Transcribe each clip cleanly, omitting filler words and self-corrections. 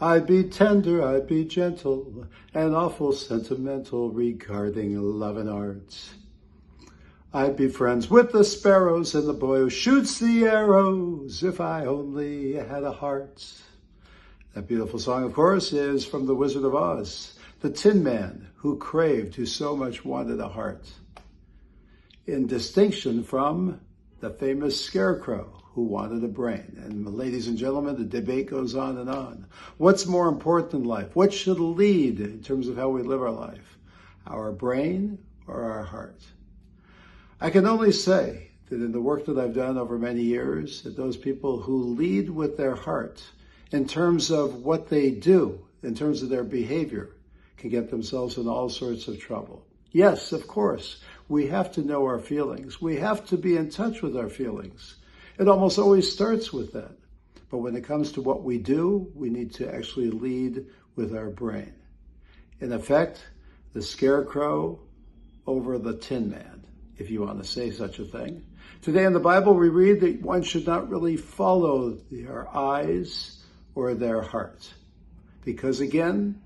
I'd be tender, I'd be gentle, and awful sentimental regarding love and arts. I'd be friends with the sparrows and the boy who shoots the arrows if I only had a heart. That beautiful song, of course, is from The Wizard of Oz, the Tin Man who craved, who so much wanted a heart. In distinction from the famous Scarecrow who wanted a brain. And ladies and gentlemen, the debate goes on and on. What's more important in life? What should lead in terms of how we live our life? Our brain or our heart? I can only say that in the work that I've done over many years, that those people who lead with their heart in terms of what they do, in terms of their behavior, can get themselves in all sorts of trouble. Yes, of course, we have to know our feelings. We have to be in touch with our feelings. It almost always starts with that. But when it comes to what we do, we need to actually lead with our brain. In effect, the Scarecrow over the Tin Man, if you want to say such a thing. Today in the Bible, we read that one should not really follow their eyes or their heart. Because again,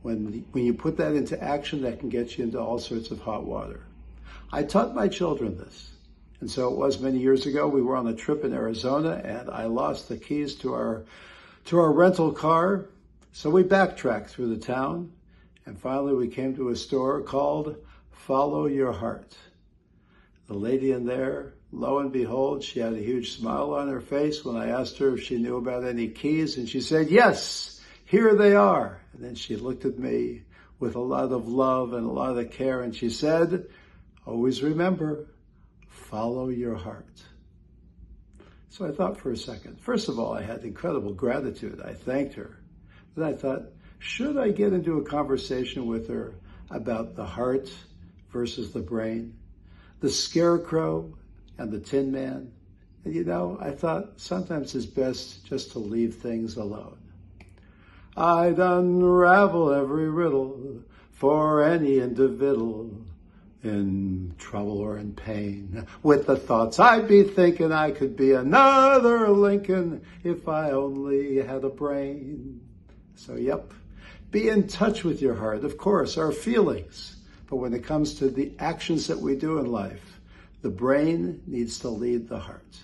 when you put that into action, that can get you into all sorts of hot water. I taught my children this. And so it was many years ago. We were on a trip in Arizona and I lost the keys to our rental car. So we backtracked through the town and finally we came to a store called Follow Your Heart. The lady in there, lo and behold, she had a huge smile on her face when I asked her if she knew about any keys, and she said, yes, here they are. And then she looked at me with a lot of love and a lot of care, and she said, always remember, follow your heart. So I thought for a second. First of all, I had incredible gratitude. I thanked her. Then I thought, should I get into a conversation with her about the heart versus the brain? The Scarecrow and the Tin Man. And I thought sometimes it's best just to leave things alone. I'd unravel every riddle for any individual in trouble or in pain. With the thoughts I'd be thinking I could be another Lincoln if I only had a brain. So yep, be in touch with your heart, of course, our feelings. But when it comes to the actions that we do in life, the brain needs to lead the heart.